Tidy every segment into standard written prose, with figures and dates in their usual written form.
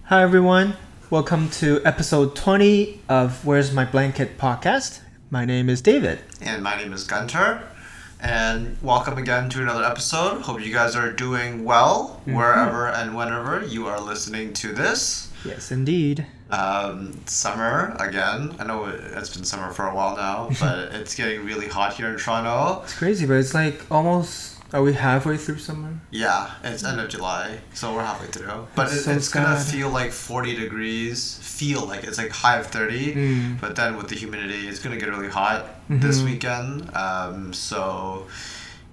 Hi everyone, welcome to episode 20 of Where's My Blanket podcast. My name is David. And my name is Gunter. And welcome again to another episode. Hope you guys are doing well wherever and whenever you are listening to this. Yes, indeed. Summer again. I know it's been summer for a while now, but it's getting really hot here in Toronto. It's crazy, but it's like almost... Are we halfway through summer? Yeah, it's end of July, so we're halfway through. But it's gonna feel like 40 degrees. Feel like it's like high of 30. But then with the humidity, it's gonna get really hot this weekend. So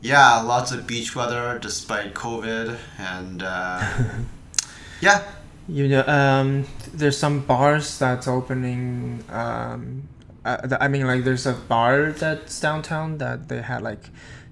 yeah, lots of beach weather despite COVID, and yeah. You know, there's some bars that's opening. I mean, like there's a bar that's downtown that they had like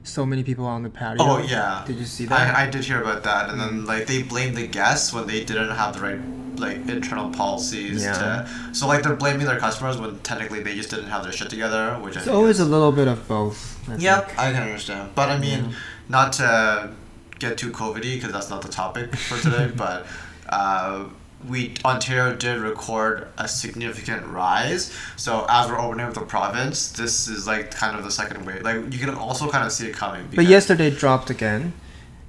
so many people on the patio. Oh yeah. Did you see that? I did hear about that, and then like they blamed the guests when they didn't have the right like internal policies. Yeah. So like they're blaming their customers when technically they just didn't have their shit together, which It's always a little bit of both. I think. I can understand, but I mean, not to get too COVID-y because that's not the topic for today, but. Ontario did record a significant rise. So as we're opening up the province, this is like kind of the second wave. Like you can also kind of see it coming. But yesterday dropped again.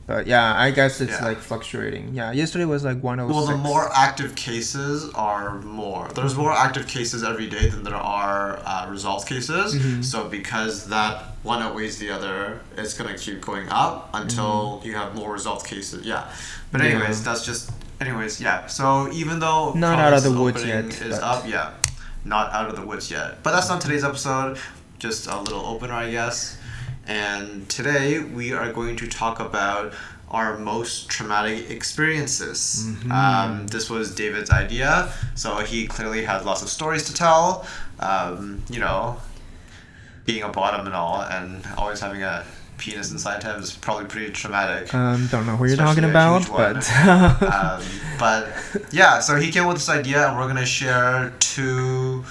But yeah, I guess it's Yeah. like fluctuating. Yeah, yesterday was like 106. Well, the more active cases are more. There's more active cases every day than there are results cases. So because that one outweighs the other, it's gonna keep going up until you have more results cases. Yeah. But anyways, that's just. Anyways, yeah. So even though not out of the woods opening yet, is up, yeah, not out of the woods yet. But that's not today's episode. Just a little opener, I guess. And today we are going to talk about our most traumatic experiences. This was David's idea, so he clearly has lots of stories to tell. You know, being a bottom and all, and always having a penis inside him is probably pretty traumatic. Don't know what you're talking about, but but yeah, so he came up with this idea, and we're gonna share two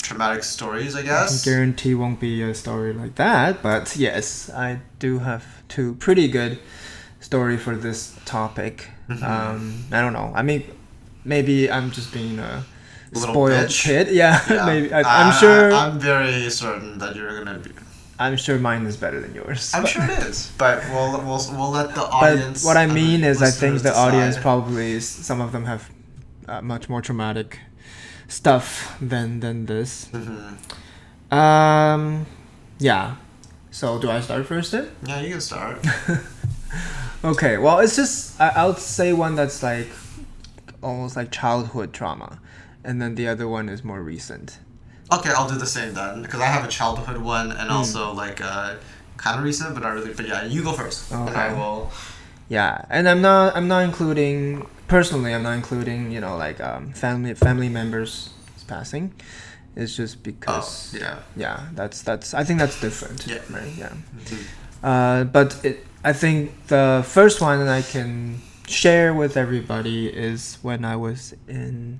traumatic stories, I guess. I guarantee won't be a story like that, but yes, I do have two pretty good story for this topic. I don't know. I mean, maybe I'm just being a spoiled kid. Yeah. Maybe I'm sure. I'm very certain that you're gonna be. I'm sure mine is better than yours. I'm sure it is, but we'll let the audience. But what I mean is, I think the decide. audience probably some of them have much more traumatic stuff than this. Yeah. So do I start first then? Yeah, you can start. Okay. Well, it's just I'll say one that's like almost like childhood trauma, and then the other one is more recent. Okay, I'll do the same then, because I have a childhood one and also like kind of recent, but not really. But yeah, you go first, and I will. Yeah, and I'm not including personally. I'm not including like family members passing. It's just because. Oh, yeah. Yeah, that's. I think that's different. Yeah. Right. Yeah. But I think the first one that I can share with everybody is when I was in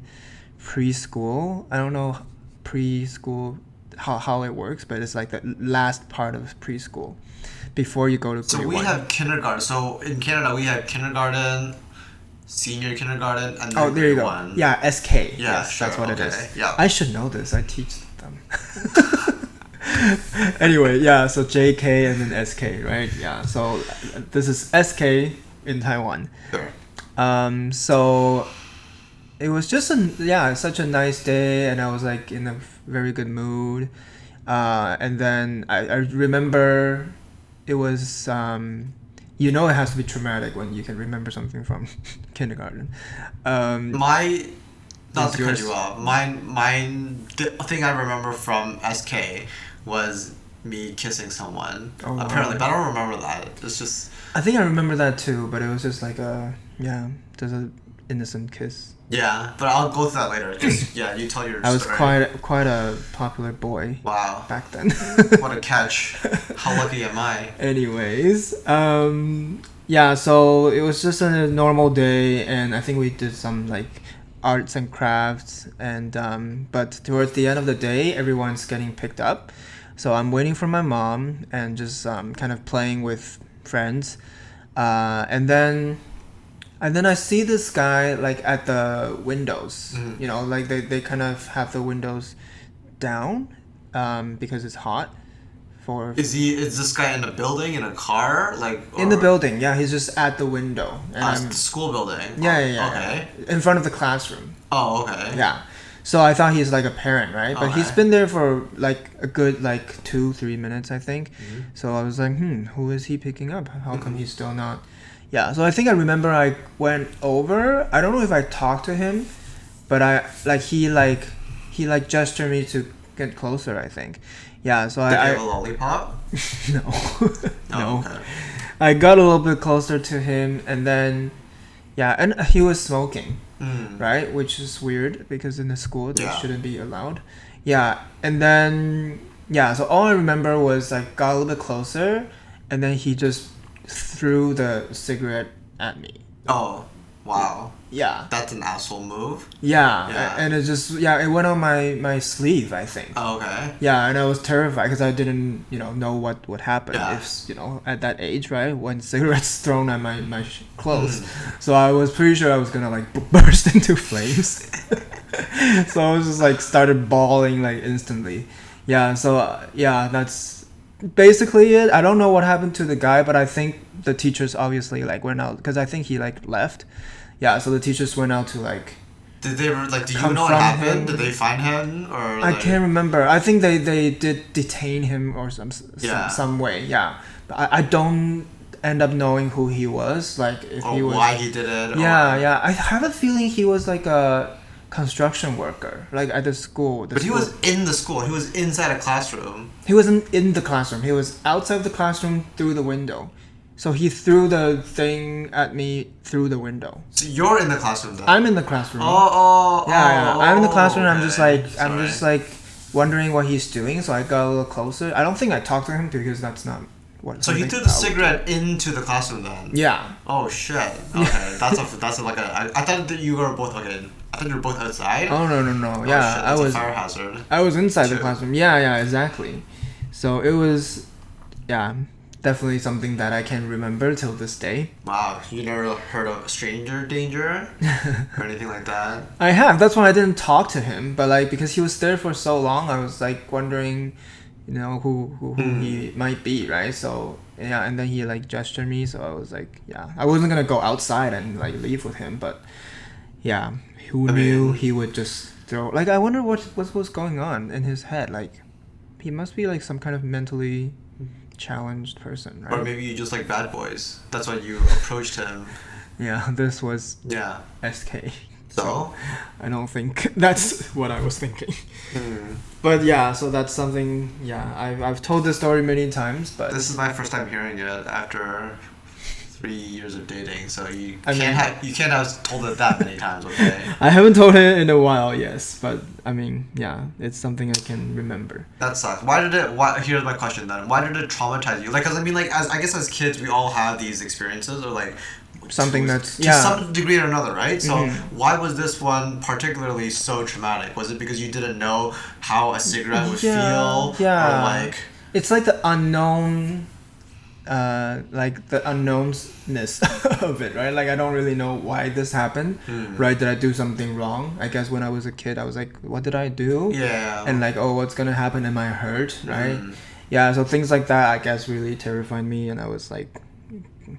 preschool. I don't know preschool how it works, but it's like the last part of preschool before you go to so grade we 1. have kindergarten. So in Canada we have kindergarten, senior kindergarten, and then there you go. one. Yeah, SK. Yeah, yes, sure, that's what okay, it is. yeah. I should know this. I teach them. Anyway, yeah, so JK and then SK, right? Yeah, so this is SK in Taiwan. Sure. So it was just such a nice day, and I was like in a very good mood. And then I remember it was it has to be traumatic when you can remember something from kindergarten. Not to cut you off. Mine. The thing I remember from SK was me kissing someone. Oh, apparently, wow. but I don't remember that. It's just. I think I remember that too, but it was just like there's an innocent kiss. Yeah, but I'll go through that later. Just you tell your story. I was quite a popular boy. Wow. Back then. What a catch! How lucky am I? Anyways, so it was just a normal day, and I think we did some like arts and crafts, and but towards the end of the day, everyone's getting picked up, so I'm waiting for my mom and just kind of playing with friends, and then And then I see this guy like at the windows. You know, like they kind of have the windows down because it's hot. Is this guy in a building, in a car, like In the building? Yeah, he's just at the window. And the school building? Yeah. Okay. In front of the classroom. Oh, okay. Yeah. So I thought he's like a parent, right? But he's been there for like a good like 2-3 minutes, I think. So I was like, who is he picking up? How come he's still not? Yeah. So I think I remember I went over. I don't know if I talked to him, but he gestured me to get closer, I think. Yeah. So Did he have a lollipop? No. No. Okay. I got a little bit closer to him, and then and he was smoking. Right, which is weird because in the school they shouldn't be allowed. Yeah, and then so all I remember was like got a little bit closer, and then he just threw the cigarette at me. Oh, wow. Yeah. That's an asshole move. Yeah. And it just it went on my sleeve, I think. Oh, okay. Yeah, and I was terrified because I didn't know what would happen if at that age, right, when cigarettes thrown at my clothes. So I was pretty sure I was gonna like burst into flames. So I was just like started bawling like instantly. Yeah. So that's basically it. I don't know what happened to the guy, but I think the teachers obviously like went out because I think he like left. Yeah, so the teachers went out to like. Did they like? Do you know what happened? Did they find him or? I can't remember. I think they did detain him or some way. Yeah, but I don't end up knowing who he was. Like if he was. Why he did it. Yeah. I have a feeling he was like a construction worker, like at the school. But he was in the school. He was inside a classroom. He wasn't in the classroom. He was outside the classroom through the window. So he threw the thing at me through the window. So you're in the classroom then? I'm in the classroom. Yeah. I'm in the classroom. Okay. I'm just like wondering what he's doing. So I got a little closer. I don't think I talked to him because that's not what. So he threw the cigarette into the classroom then? Yeah. Oh shit. Okay, that's like a. I thought that you were both okay. I thought you were both outside. Oh no. Oh, yeah, shit, that's a fire hazard. I was inside the classroom. Yeah, exactly. So it was, definitely something that I can remember till this day. Wow, you never heard of stranger danger or anything like that? I have. That's why I didn't talk to him. But like because he was there for so long, I was like wondering, who he might be, right? So and then he like gestured me, so I was like, I wasn't gonna go outside and like leave with him, but who knew he would just throw? Like I wonder what was going on in his head. Like he must be like some kind of mentally challenged person, right? Or maybe you just like bad boys. That's why you approached him. Yeah, this was SK. So I don't think that's what I was thinking. But so that's something. I've told this story many times, but this is my first time hearing it after 3 years of dating. So you can't have told it that many times. Okay. I haven't told it in a while, yes, but I mean, it's something I can remember. That sucks. Here's my question then. Why did it traumatize you? Like, cause I mean, like, I guess as kids we all have these experiences, or like something that's to some degree or another, right? So why was this one particularly so traumatic? Was it because you didn't know how a cigarette would feel? Yeah. Or like it's like the unknown. Like the unknownness of it, right? Like I don't really know why this happened, right? Did I do something wrong? I guess when I was a kid, I was like, what did I do? Yeah. And like, oh, what's gonna happen? Am I hurt? Right? Yeah. So things like that, I guess, really terrified me, and I was like,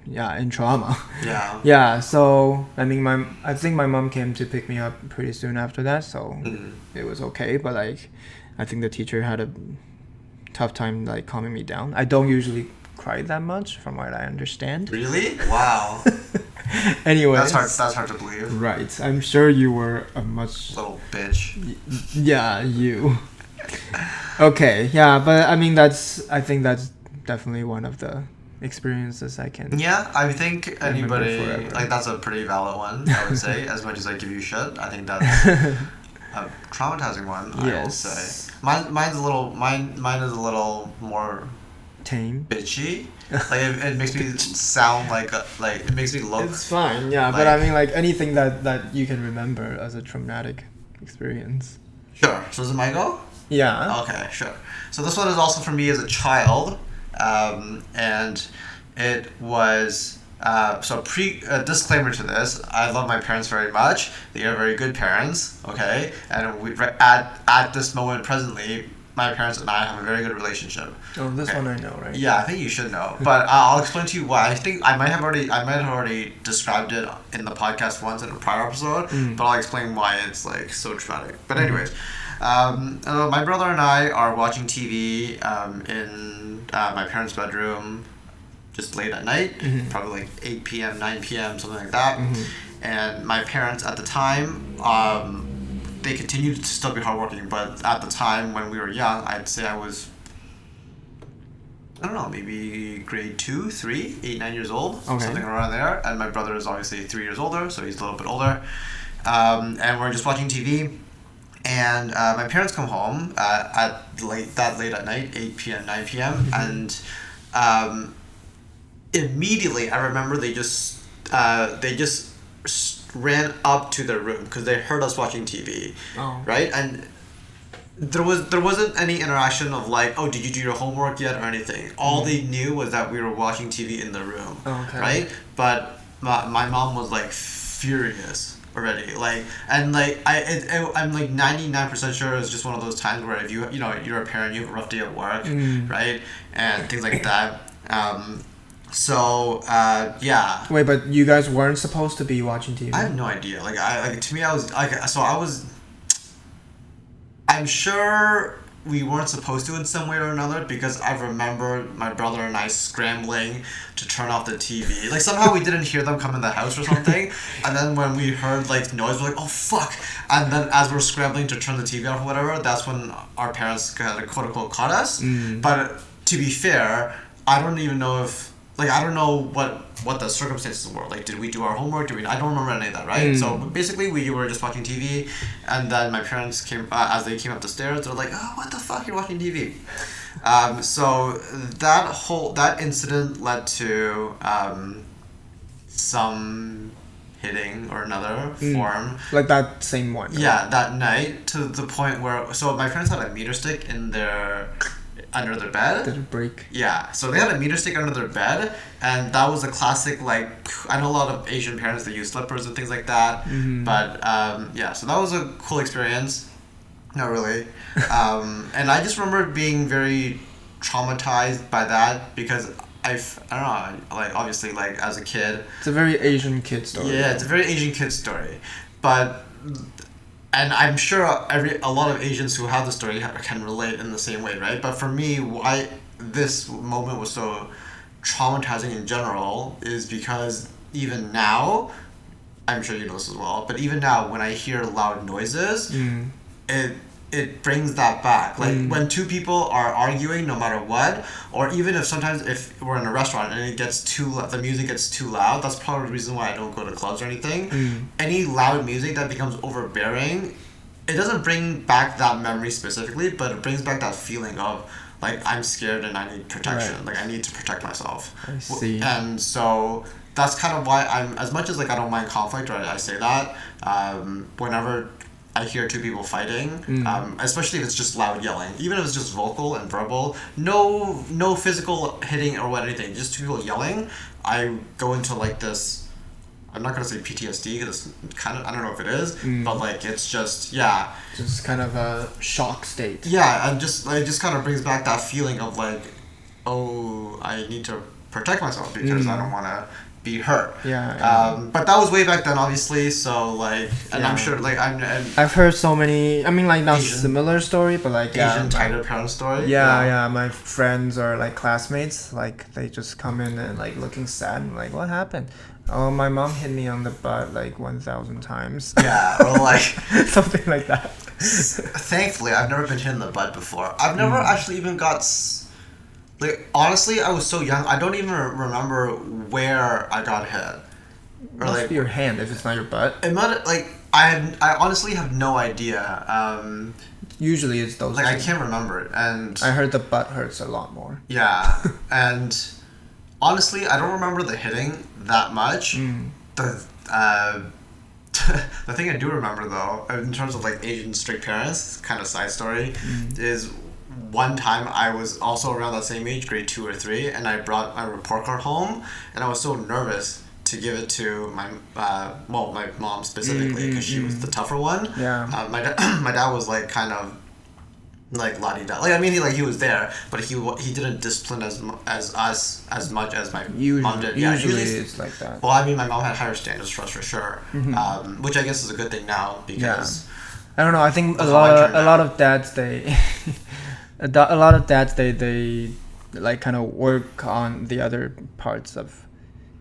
in trauma. Yeah. Yeah. So I mean, I think my mom came to pick me up pretty soon after that, so it was okay. But like, I think the teacher had a tough time like calming me down. I don't usually cry that much from what I understand. Really? Wow. Anyway, that's hard to believe. Right. I'm sure you were a much little bitch. Yeah, you. Okay. Yeah, but I mean I think that's definitely one of the experiences I can. Yeah, I think anybody like that's a pretty valid one. I would say, as much as I give you shit, I think that's a traumatizing one. I will say. Mine is a little more tame, bitchy. Like it makes me sound like it makes me look. It's fine, yeah. But I mean, like anything that you can remember as a traumatic experience. Sure. So is it my go? Yeah. Okay. Sure. So this one is also for me as a child, and it was disclaimer to this: I love my parents very much. They are very good parents. Okay, and at this moment presently, my parents and I have a very good relationship. Oh, this one I know, right? Yeah, I think you should know. But I'll explain to you why. I think I might have already described it in the podcast once in a prior episode. But I'll explain why it's like so traumatic. But anyways, my brother and I are watching TV in my parents' bedroom, just late at night, probably like 8 p.m., 9 p.m., something like that. And my parents at the time, they continued to still be hardworking, but at the time when we were young, I'd say I was, I don't know, maybe grade 2, 3, 8, 9 years old, something around there. And my brother is obviously 3 years older, so he's a little bit older. And we're just watching TV. And my parents come home late at night, 8 p.m., 9 p.m. And immediately I remember they just ran up to their room because they heard us watching TV, right? And there wasn't any interaction of like, oh, did you do your homework yet or anything. All they knew was that we were watching TV in the room, right? But my mom was like furious already, like, and like I'm like 99% sure it was just one of those times where if you're a parent, you have a rough day at work, right, and things like that. Yeah. Wait, but you guys weren't supposed to be watching TV? I have no idea. To me, I'm sure we weren't supposed to in some way or another because I remember my brother and I scrambling to turn off the TV. Like somehow we didn't hear them come in the house or something, and then when we heard like noise, we're like, oh fuck! And then as we're scrambling to turn the TV off or whatever, that's when our parents kind of quote unquote caught us. But to be fair, I don't even know if. Like, I don't know what the circumstances were. Like, did we do our homework? I don't remember any of that, right? So, basically, we were just watching TV, and then my parents came, as they came up the stairs, they're like, oh, what the fuck, you're watching TV? So, that incident led to some hitting or another form. Like that same one. Yeah, that night, to the point where, so my parents had a meter stick under their bed. Did it break? Yeah, so they had a meter stick under their bed, and that was a classic, like, I know a lot of Asian parents that use slippers and things like that, but yeah, so that was a cool experience. Not really. And I just remember being very traumatized by that because I don't know, like, obviously, like, as a kid. It's a very Asian kid story. Yeah, it's a very Asian kid story. But... And I'm sure a lot of Asians who have the story can relate in the same way, right? But for me, why this moment was so traumatizing in general is because even now, I'm sure you know this as well, but even now when I hear loud noises, it brings that back. Like when two people are arguing, no matter what, or even if we're in a restaurant and the music gets too loud, that's probably the reason why I don't go to clubs or anything. Any loud music that becomes overbearing, it doesn't bring back that memory specifically, but it brings back that feeling of like I'm scared and I need protection. Right. Like I need to protect myself. I see. And so that's kind of why I'm, as much as like I don't mind conflict, or I say that, whenever I hear two people fighting, especially if it's just loud yelling, even if it's just vocal and verbal, no physical hitting or anything, just two people yelling, I go into like this, I'm not going to say PTSD because it's kind of, I don't know if it is, but like it's just, yeah. Just kind of a shock state. Yeah, and it just kind of brings back that feeling of like, oh, I need to protect myself because I don't want to be hurt. Yeah. But that was way back then, obviously. So like, and I'm sure like I've heard so many. I mean, like not similar story, but like Asian tighter parent story. Yeah. My friends or like classmates, like they just come in and like looking sad and like, what happened? Oh, my mom hit me on the butt like 1,000 times. Yeah, or like something like that. Thankfully, I've never been hit in the butt before. I've never actually even got. Like, honestly, I was so young, I don't even remember where I got hit. Or must be your hand if it's not your butt. It might, like, I honestly have no idea. Usually it's those like, I can't remember it, and... I heard the butt hurts a lot more. Yeah, and honestly, I don't remember the hitting that much. The thing I do remember, though, in terms of, like, Asian strict parents, kind of side story, is one time I was also around that same age, grade 2 or 3, and I brought my report card home, and I was so nervous to give it to my my mom specifically, because she was the tougher one. Yeah. My dad was like kind of like la-di-da. Like, I mean, he was there, but he didn't discipline as us as much as my mom did. Yeah, usually it's like that. Well, I mean, my mom had higher standards for us for sure, which I guess is a good thing now, because I don't know. I think a lot of dads they a lot of dads they like kind of work on the other parts of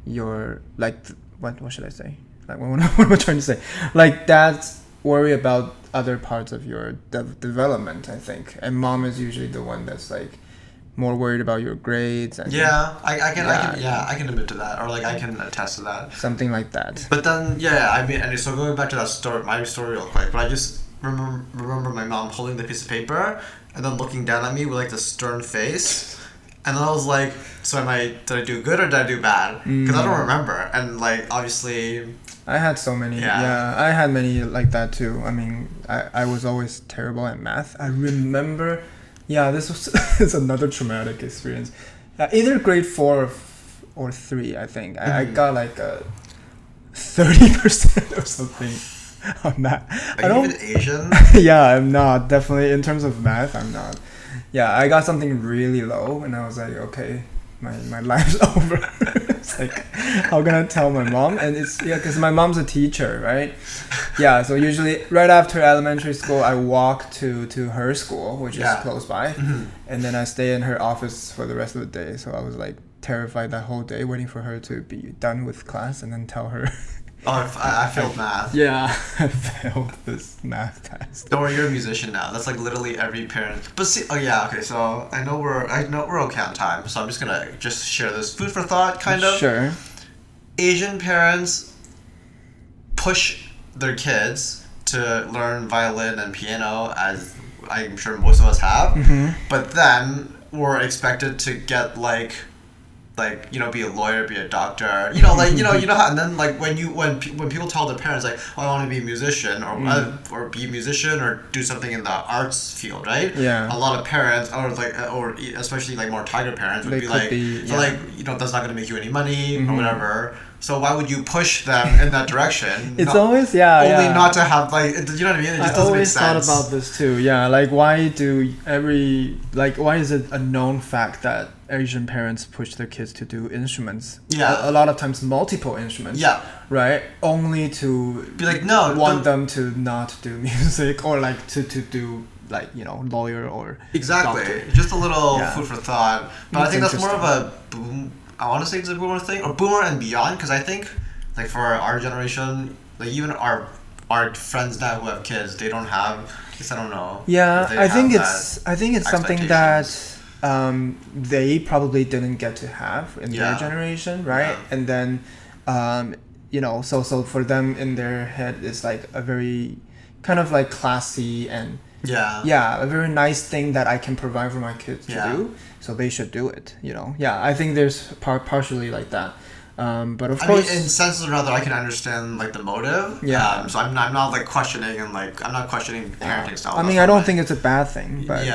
your like what should I say? Like what am I trying to say? Like dads worry about other parts of your development, I think, and mom is usually the one that's like more worried about your grades. And I can admit to that, or like I can attest to that. Something like that. But then I mean, and so going back to that story, my story real quick. But I just remember my mom holding the piece of paper and then looking down at me with like this stern face, and then I was like, so did I do good or did I do bad? Because I don't remember, and like obviously. I had so many. Yeah, I had many like that too. I mean, I was always terrible at math. I remember, this was it's another traumatic experience. Either grade 4 or 3, I think. I got like a 30% or something on that. Are you even Asian? Yeah, I'm not. Definitely in terms of math, I'm not. Yeah, I got something really low, and I was like, okay, my life's over. It's like, how can I tell my mom? And it's because my mom's a teacher, right? Yeah, so usually right after elementary school, I walk to her school, which is close by, and then I stay in her office for the rest of the day. So I was like terrified that whole day, waiting for her to be done with class and then tell her. Oh, I failed math. Yeah, I failed this math test. Don't worry, you're a musician now. That's like literally every parent. But see, okay. So I know we're okay on time. So I'm just gonna share this food for thought, kind of. Sure. Asian parents push their kids to learn violin and piano, as I'm sure most of us have. But then we're expected to get like be a lawyer, be a doctor, how, and then like when people tell their parents like, oh, I want to be a musician or be a musician or do something in the arts field, right? Yeah. A lot of parents or especially like more tiger parents would be like, that's not going to make you any money or whatever. So why would you push them in that direction? It's always not to have like, you know what I mean? It just doesn't make sense. Thought about this too. Yeah, like why is it a known fact that Asian parents push their kids to do instruments? Yeah. A lot of times multiple instruments. Yeah. Right? Only to be like, no, want them to not do music or like to do like, lawyer or exactly. doctor. Just a little food for thought. But I think that's more of a I want to say it's a boomer thing, or boomer and beyond, because I think, like for our generation, like even our friends now who have kids, they don't have. I guess I don't know. Yeah, I think it's something that they probably didn't get to have in their generation, right? Yeah. And then, so for them in their head, it's like a very kind of like classy and a very nice thing that I can provide for my kids to do. So they should do it, I think there's partially like that. But of course, in senses or other, I can understand like the motive. Yeah. So I'm not like questioning and like I'm not questioning parenting style. I mean, I don't think it's a bad thing, but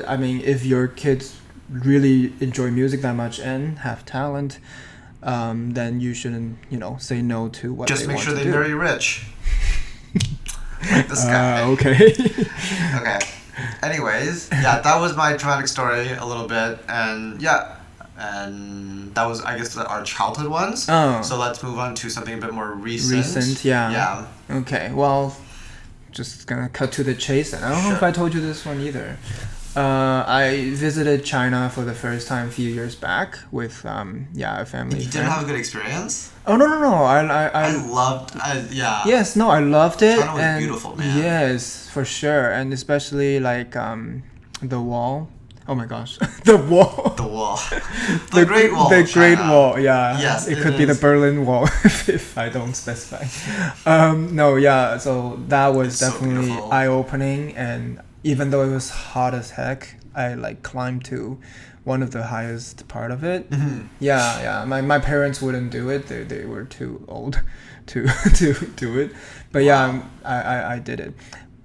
I mean, if your kids really enjoy music that much and have talent, then you shouldn't, say no to what. Just they make want sure to they do. marry rich. Like this guy. Okay. Okay. Anyways, that was my traumatic story a little bit, and that was, I guess, our childhood ones. Oh. So let's move on to something a bit more recent. Recent, yeah. Okay, well, just gonna cut to the chase, and I don't know if I told you this one either. I visited China for the first time a few years back with a family. You didn't have a good experience? Oh no! I loved. Yes, no, I loved it. China was beautiful, man. Yes, for sure, and especially like the wall. Oh my gosh, the wall. The wall. The Great Wall. The Great Wall. Yeah. Yes, it could be the Berlin Wall if I don't specify. So that was definitely so eye-opening, and even though it was hot as heck, I like climbed to one of the highest part of it. Mm-hmm. Yeah. My parents wouldn't do it. They were too old to do it. But I did it.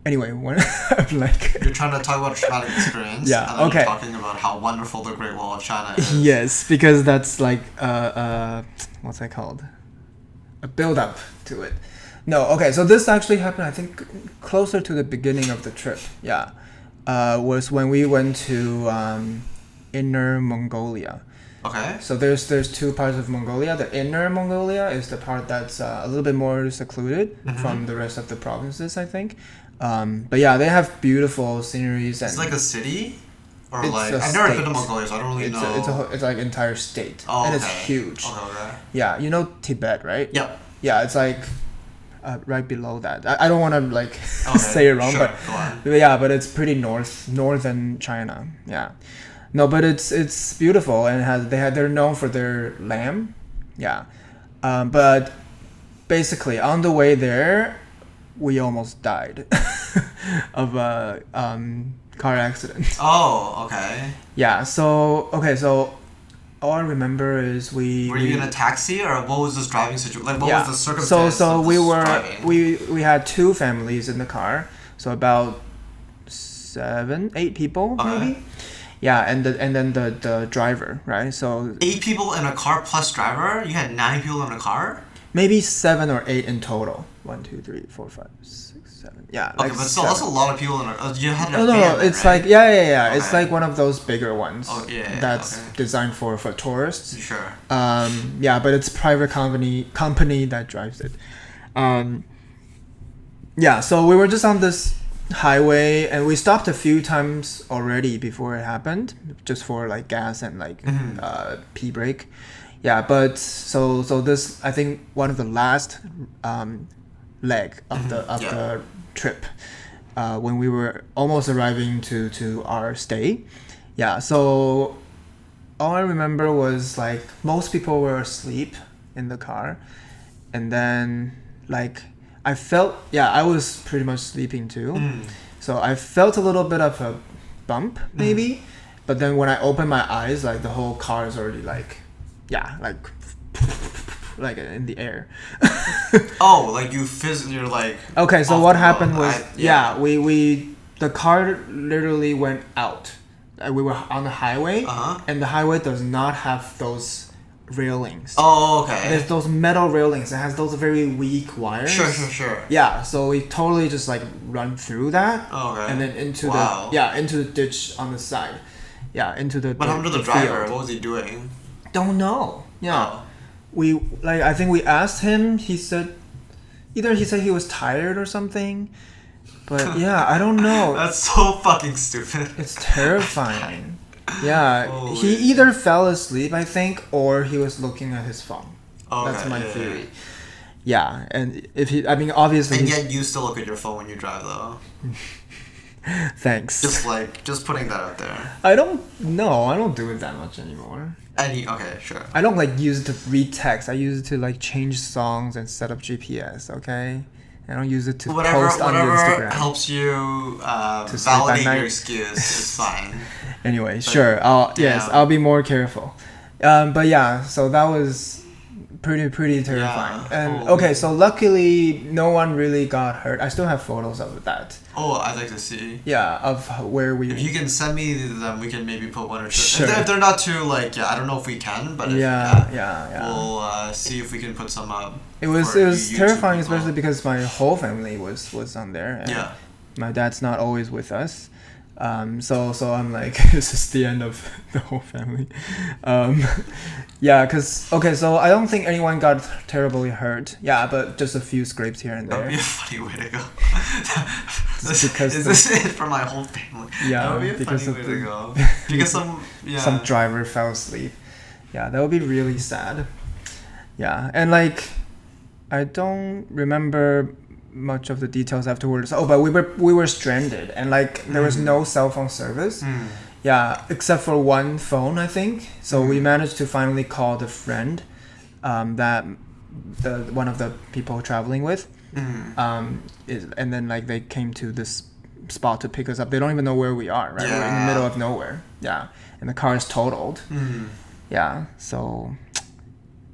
anyway, when I'm like, You're trying to talk about a traumatic experience. Yeah, And then okay. you're talking about how wonderful the Great Wall of China is. yes, because that's like what's that called? A build up to it. No, okay. So this actually happened, I think, closer to the beginning of the trip. Yeah, was when we went to Inner Mongolia. Okay. So there's two parts of Mongolia. The Inner Mongolia is the part that's a little bit more secluded from the rest of the provinces, I think. But yeah, they have beautiful sceneries and It's like a city? Or It's like a I've never been to state. Mongolia, so I don't really know. it's like entire state, Oh, and it's okay. huge. Okay. Yeah, you know Tibet, right? Yep. Yeah, it's like right below that. I don't want to like Okay, say it wrong, sure, go on. but yeah, but it's pretty northern China. Yeah, no, but it's beautiful and they're known for their lamb. Yeah, but basically on the way there, we almost died of a car accident. Oh, okay. Yeah. So okay. So all I remember is Were you in a taxi or what was this driving situation? Like what was the circumstance? So of we this were driving? we had two families in the car, so about 7-8 people Okay. maybe. Yeah, and then the driver, right? So 8 people in a car plus driver? You had 9 people in a car? maybe 7 or 8 in total. 1, 2, 3, 4, 5, 6, 7. Yeah, Okay, but still, that's a 7. lot of people in a. You had a No, van, no, it's right? like yeah. It's Okay. like one of those bigger ones. Oh, yeah, That's okay. designed for tourists. Sure. Yeah, but it's private company that drives it. Yeah, so we were just on this highway and we stopped a few times already before it happened, just for like gas and like pee break. Yeah, but so this, I think one of the last leg of the trip, when we were almost arriving to our stay. Yeah, so all I remember was like most people were asleep in the car, and then like I felt, yeah, I was pretty much sleeping too. So I felt a little bit of a bump maybe, but then when I opened my eyes, like the whole car is already like, yeah, like in the air. Oh, like you're like. Okay, so off what the happened road. was, we the car literally went out. We were on the highway, and the highway does not have those railings. Oh, okay. There's those metal railings. It has those very weak wires. Sure. Yeah, so we totally just like run through that, Okay. and then into Wow. into the ditch on the side. Yeah, into the. What happened to the driver? What was he doing? Don't know. Yeah. Oh. We like I think we asked him. He said he was tired or something, but yeah, I don't know. That's so fucking stupid. It's terrifying. Yeah, Holy. he either fell asleep, I think, or he was looking at his phone. Okay, That's my yeah. theory. Yeah, and if he, I mean, obviously. And yet you still look at your phone when you drive, though. Thanks. Just putting that out there. I don't do it that much anymore. Okay, sure. I don't like use it to read text. I use it to like change songs and set up GPS. Okay, I don't use it to post on Whatever Instagram. helps you sleep at validate night. your excuse is fine. Anyway, sure. I'll be more careful. But yeah, so that was pretty terrifying. Yeah, And holy. okay, so luckily no one really got hurt. I still have photos of that. Oh, I'd like to see. Yeah, of where we. If you can send me them, we can maybe put one or two. Sure. If they're not too like, I don't know if we can, but if, Yeah. we'll see if we can put some up. It was for terrifying, YouTube people. especially because my whole family was on there. And Yeah. My dad's not always with us. So I'm like, this is the end of the whole family. Yeah, so I don't think anyone got terribly hurt. Yeah, but just a few scrapes here and That would there. be a funny way to go. because is this it for my whole family? Yeah, that would be a because funny of way to the- go. Because Some driver fell asleep. Yeah, that would be really sad. Yeah, and like, I don't remember much of the details afterwards. Oh, but we were stranded, and like there was no cell phone service. Yeah, except for one phone, I think. So we managed to finally call the friend, that the one of the people traveling with, and then like they came to this spot to pick us up. They don't even know where we are, right? We're in the middle of nowhere. Yeah, and the car is totaled. Yeah, so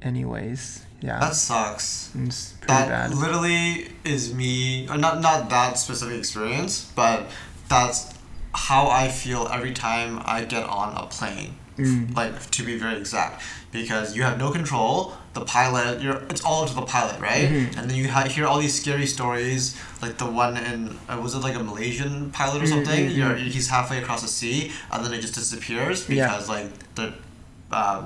anyways. Yeah. That sucks. It's pretty That bad. literally is me, or not that specific experience, but that's how I feel every time I get on a plane. Like, to be very exact, because you have no control. The pilot, it's all up to the pilot, right? And then you hear all these scary stories, like the one in was it like a Malaysian pilot or something? He's halfway across the sea, and then it just disappears because like the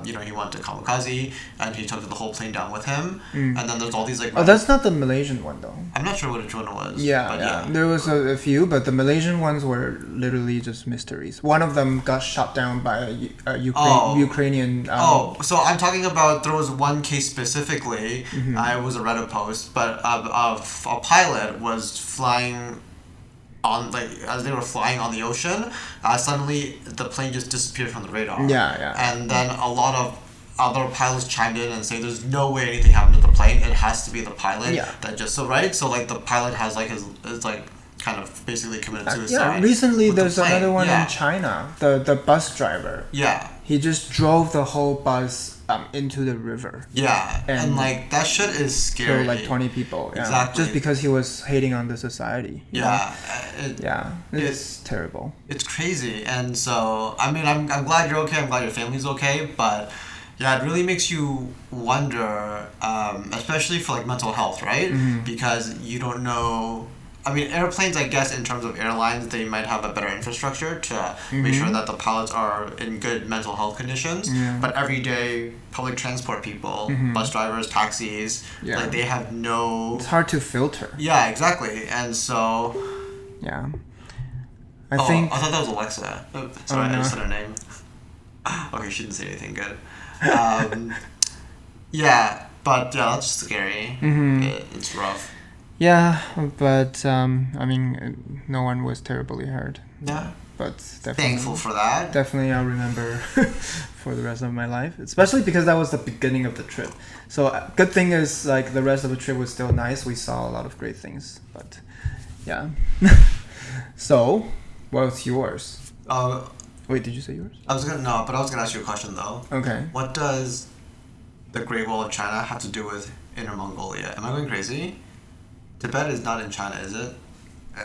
he went to kamikaze and he took the whole plane down with him. And then there's all these like. Oh, that's not the Malaysian one though. I'm not sure which one it was. Yeah, but yeah. There was a few, but the Malaysian ones were literally just mysteries. One of them got shot down by a Ukrainian. So I'm talking about, there was one case specifically. It was a Reddit post, but of a pilot was flying on, like, as they were flying on the ocean, suddenly the plane just disappeared from the radar. And then a lot of other pilots chimed in and say there's no way anything happened to the plane. It has to be the pilot that just so like the pilot has like his like kind of basically committed suicide. Recently there's another one in China. The bus driver. He just drove the whole bus into the river. And like that shit is scary. Killed like 20 people. Exactly. Just because he was hating on the society. It's terrible. It's crazy. And so I mean I'm glad you're okay. I'm glad your family's okay. But yeah, it really makes you wonder, especially for like mental health, right? Because you don't know. I mean, airplanes, I guess, in terms of airlines, they might have a better infrastructure to make sure that the pilots are in good mental health conditions. But everyday public transport people, bus drivers, taxis, like they have no. It's hard to filter. Yeah, exactly. And so. Yeah. I thought that was Alexa. Oh, sorry, I just said her name. Okay, she didn't say anything good. But that's just scary. It's rough. Yeah, but I mean, no one was terribly hurt. Yeah. But definitely thankful for that. Definitely, I'll remember for the rest of my life, especially because that was the beginning of the trip. So good thing is like the rest of the trip was still nice. We saw a lot of great things, but yeah. So, what's yours? Wait, did you say yours? I was gonna ask you a question though. Okay. What does the Great Wall of China have to do with Inner Mongolia? Am I going crazy? Tibet is not in China, is it?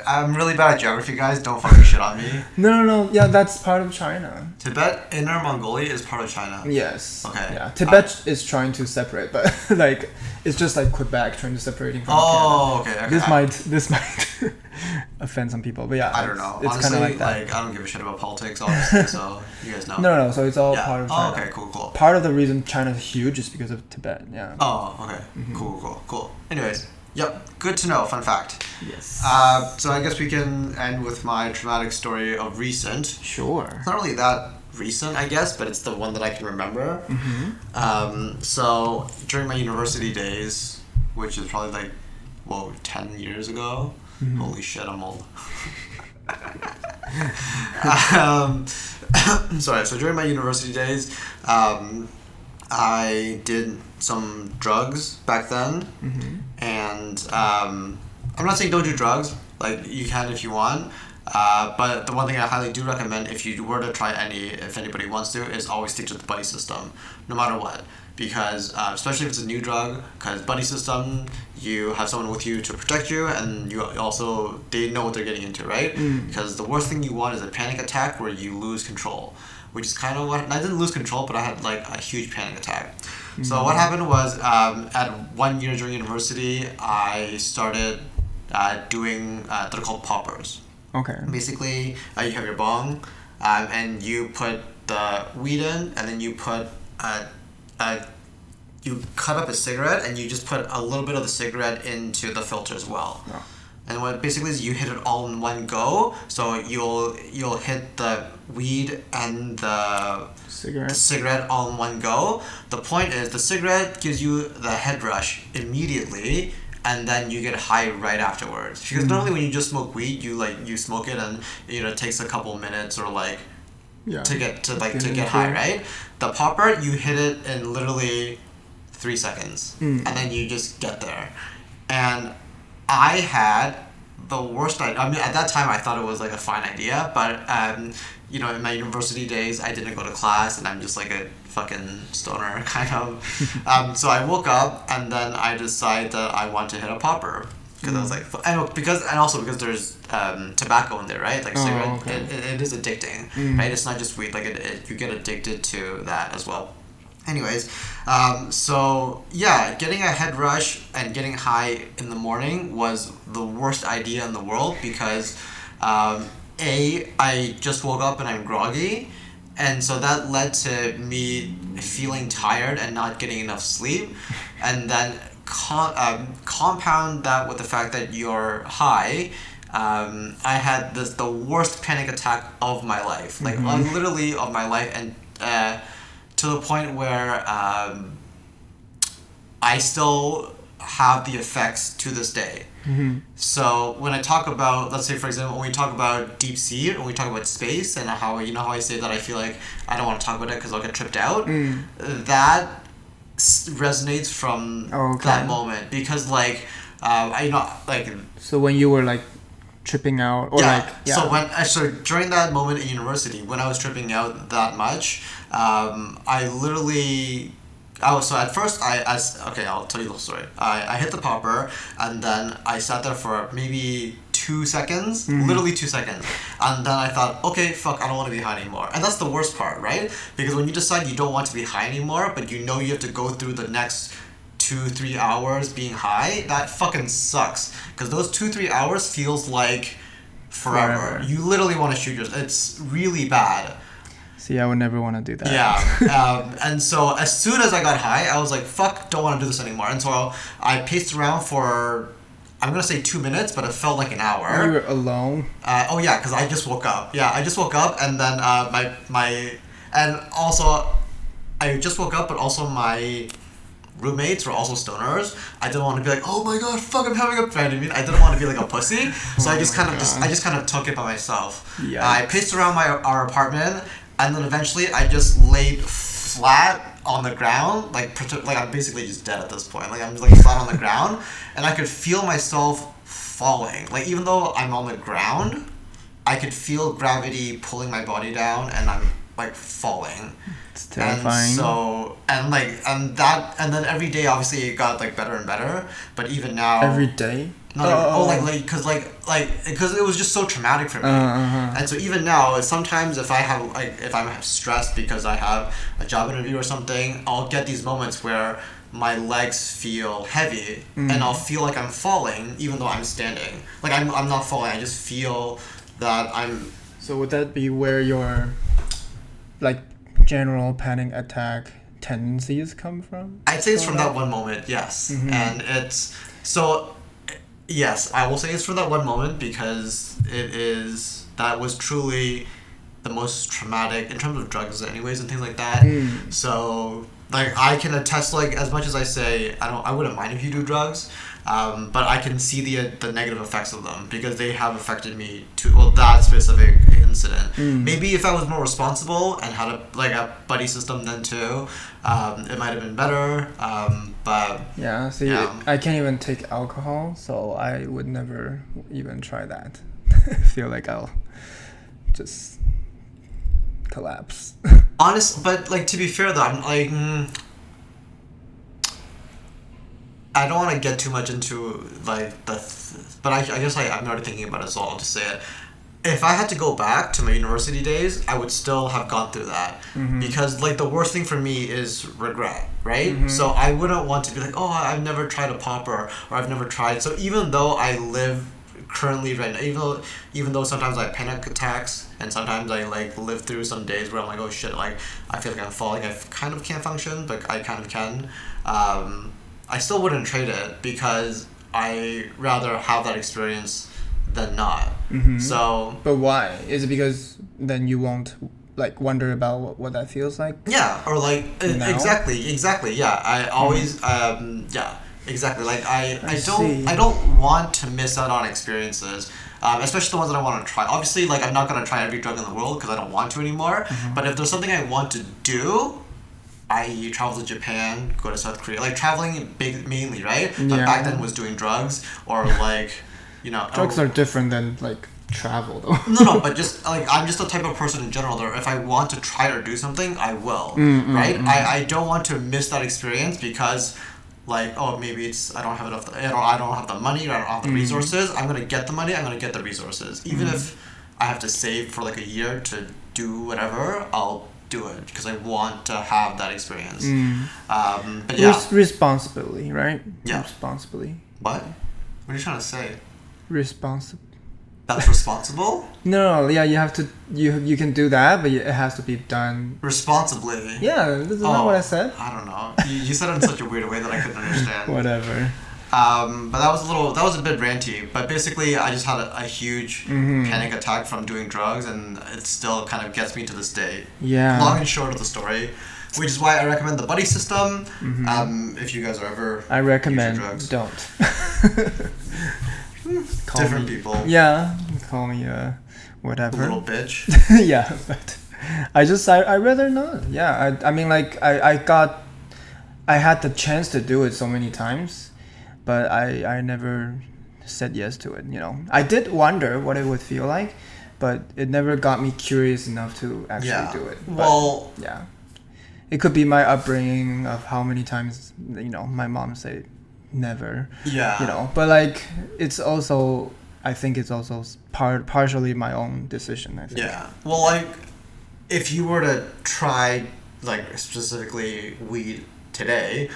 I'm really bad at geography, guys. Don't fucking shit on me. No. Yeah, that's part of China. Tibet, Inner Mongolia is part of China. Yes. Okay. Yeah. Tibet is trying to separate, but like it's just like Quebec trying to separate from Canada. Okay. This might offend some people, but yeah. I don't know. It's kind of like that. Like I don't give a shit about politics, obviously. So you guys know. No. So it's all part of China. Oh, okay. Cool. Part of the reason China is huge is because of Tibet. Yeah. Oh, okay. Cool. Anyways. Yep, good to know. Fun fact. Yes. So I guess we can end with my traumatic story of recent. Sure. It's not really that recent, I guess, but it's the one that I can remember. So during my university days, which is probably 10 years ago. Holy shit, I'm old. Sorry. So during my university days, I did some drugs back then, and I'm not saying don't do drugs. Like you can if you want, but the one thing I highly do recommend if you were to try if anybody wants to, is always stick to the buddy system, no matter what. Because especially if it's a new drug, because buddy system, you have someone with you to protect you, and they know what they're getting into, right? Because the worst thing you want is a panic attack where you lose control. Which is kind of what I didn't lose control, but I had like a huge panic attack. So what happened was, at 1 year during university, I started doing they're called poppers. Okay. Basically, you have your bong, and you put the weed in, and then you put you cut up a cigarette, and you just put a little bit of the cigarette into the filter as well. Oh. And what basically is you hit it all in one go. So you'll hit the weed and the cigarette all in one go. The point is the cigarette gives you the head rush immediately, and then you get high right afterwards. Because normally when you just smoke weed, you smoke it and it takes a couple minutes or to get high, right? The popper, you hit it in literally 3 seconds, and then you just get there. And I had the worst idea. I mean, at that time, I thought it was like a fine idea, but in my university days, I didn't go to class, and I'm just like a fucking stoner kind of. So I woke up and then I decided that I want to hit a popper. Because I was like, and also because there's tobacco in there, right? Like cigarette, okay. it is addicting, right? It's not just weed. Like you get addicted to that as well. Anyways, so yeah, getting a head rush and getting high in the morning was the worst idea in the world because, I just woke up and I'm groggy, and so that led to me feeling tired and not getting enough sleep, and then compound that with the fact that you're high. I had the worst panic attack of my life, like literally of my life, and to the point where I still have the effects to this day. So when I talk about, let's say for example, when we talk about deep sea, when we talk about space, and how how I say that I feel like I don't want to talk about it because I'll get tripped out, that resonates from that moment because like So when you were like tripping out or so during that moment in university when I was tripping out that much, I literally so at first I'll tell you the story. I hit the popper and then I sat there for maybe 2 seconds, literally 2 seconds, and then I thought, okay, fuck, I don't want to be high anymore. And that's the worst part, right? Because when you decide you don't want to be high anymore, but you know you have to go through the next 2-3 hours being high, that fucking sucks. Because those 2-3 hours feels like forever. You literally want to shoot yourself. It's really bad. See, I would never want to do that. Yeah. And so as soon as I got high, I was like, fuck, don't want to do this anymore. And so I paced around for, I'm going to say 2 minutes, but it felt like an hour. You were alone? Oh, yeah, because I just woke up. Yeah, I just woke up, and then and also, I just woke up, but also my roommates were also stoners. I didn't want to be like, oh my god, fuck, I'm having a pandemic. I didn't want to be like a pussy, so I just kind of took it by myself. Yeah. I paced around our apartment, and then eventually I just laid flat on the ground, like I'm basically just dead at this point. Like I'm just like flat on the ground, and I could feel myself falling. Like even though I'm on the ground, I could feel gravity pulling my body down, and I'm like falling. It's terrifying. And so and then every day obviously it got like better and better, but even now every day. Because it was just so traumatic for me, and so even now, sometimes if I'm stressed because I have a job interview or something, I'll get these moments where my legs feel heavy, and I'll feel like I'm falling, even though I'm standing. Like I'm not falling. I just feel that I'm. So would that be where your, like, general panic attack tendencies come from? I'd say it's from that one moment, yes, and it's so. Yes, I will say it's for that one moment because that was truly the most traumatic in terms of drugs anyways and things like that. So like I can attest, like as much as I say I wouldn't mind if you do drugs, but I can see the negative effects of them because they have affected me that specific incident. Maybe if I was more responsible and had a buddy system then too, it might have been better. But yeah, see, I can't even take alcohol, so I would never even try that. I feel like I'll just collapse. But like to be fair though, I'm like. I don't want to get too much into like but I guess I'm already thinking about it, so I'll just say it. If I had to go back to my university days, I would still have gone through that because like the worst thing for me is regret, right? So I wouldn't want to be like, oh, I've never tried a popper or I've never tried. So even though I live currently right now, even though sometimes I have panic attacks and sometimes I like live through some days where I'm like, oh shit, like I feel like I'm falling. I kind of can't function, but I kind of can. I still wouldn't trade it because I rather have that experience than not. So. But why? Is it because then you won't like wonder about what that feels like? Yeah, or like exactly. Yeah, I always exactly. Like I don't want to miss out on experiences. Especially the ones that I want to try. Obviously, like I'm not gonna try every drug in the world because I don't want to anymore. But if there's something I want to do, i.e. travel to Japan, go to South Korea, like traveling mainly, right? But back then was doing drugs or like Drugs are different than like travel though. No, but just like I'm just the type of person in general that if I want to try or do something, I will. Right? I don't want to miss that experience because like, oh, maybe it's I don't have enough, I don't have the money, or I don't have the resources. I'm gonna get the money. I'm gonna get the resources, even if I have to save for like a year to do whatever. I'll do it because I want to have that experience. But yeah, responsibly, right? Yeah. Responsibly. What? What are you trying to say? Responsible. That's responsible? No, yeah, you have to. You can do that, but it has to be done Responsibly. Yeah, this is not what I said. I don't know. You said it in such a weird way that I couldn't understand. Whatever. But that was a bit ranty. But basically, I just had a huge panic attack from doing drugs, and it still kind of gets me to this day. Yeah. Long and short of the story, which is why I recommend the buddy system. If you guys are ever I recommend drugs. don't. Different people. Yeah, call me whatever. A little bitch. Yeah, but I rather not. Yeah, I mean like I had the chance to do it so many times, but I never said yes to it. I did wonder what it would feel like, but it never got me curious enough to actually do it. Well, yeah, it could be my upbringing of how many times my mom said never. Yeah. But like I think it's also partially my own decision. I think. Yeah. Well, like if you were to try like specifically weed today,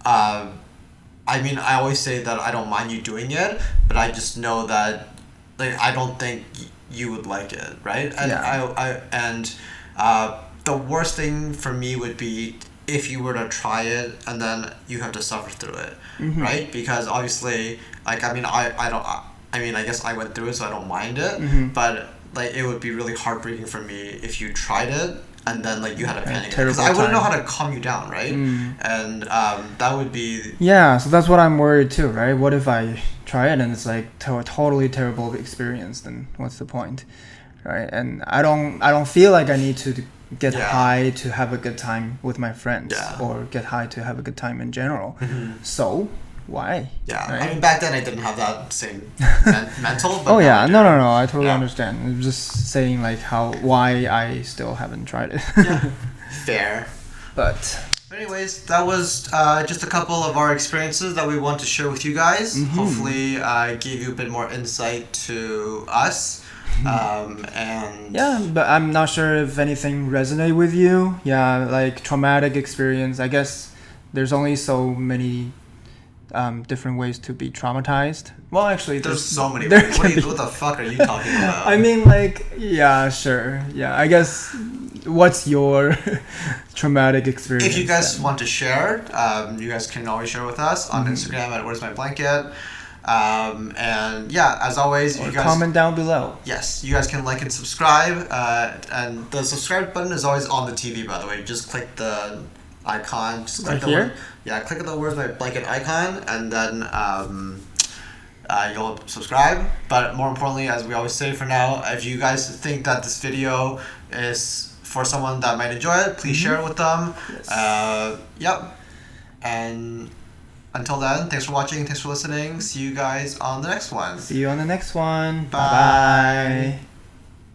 I mean, I always say that I don't mind you doing it, but I just know that like I don't think you would like it, right? And the worst thing for me would be if you were to try it and then you have to suffer through it, right? Because obviously, like I mean, I guess I went through it, so I don't mind it, but like it would be really heartbreaking for me if you tried it and then like you had a panic because I wouldn't know how to calm you down, right? And that would be so that's what I'm worried too, right? What if I try it and it's like a totally terrible experience? Then what's the point, right? And I don't feel like I need to get high to have a good time with my friends or get high to have a good time in general. So why? Yeah, right? I mean back then I didn't have that same mental. But oh yeah, no, I totally understand. I'm just saying like why I still haven't tried it. Yeah, fair. But anyways, that was just a couple of our experiences that we want to share with you guys. Hopefully, gave you a bit more insight to us. And yeah, but I'm not sure if anything resonate with you. Yeah, like traumatic experience. I guess there's only so many different ways to be traumatized. Well, actually, there's so many ways. What the fuck are you talking about? I mean, like, yeah, sure. Yeah, I guess, what's your traumatic experience? If you guys want to share, you guys can always share with us on Instagram at Where's My Blanket. And yeah, as always, you guys comment down below. Yes, you guys can like and subscribe. And the subscribe button is always on the TV, by the way. Just click the icon. Just click right here? Click the Where's My Blanket icon, and then you'll subscribe. But more importantly, as we always say for now, if you guys think that this video is for someone that might enjoy it, please share it with them. Yes. Yep. And until then, thanks for watching, thanks for listening. See you guys on the next one. See you on the next one. Bye. Bye.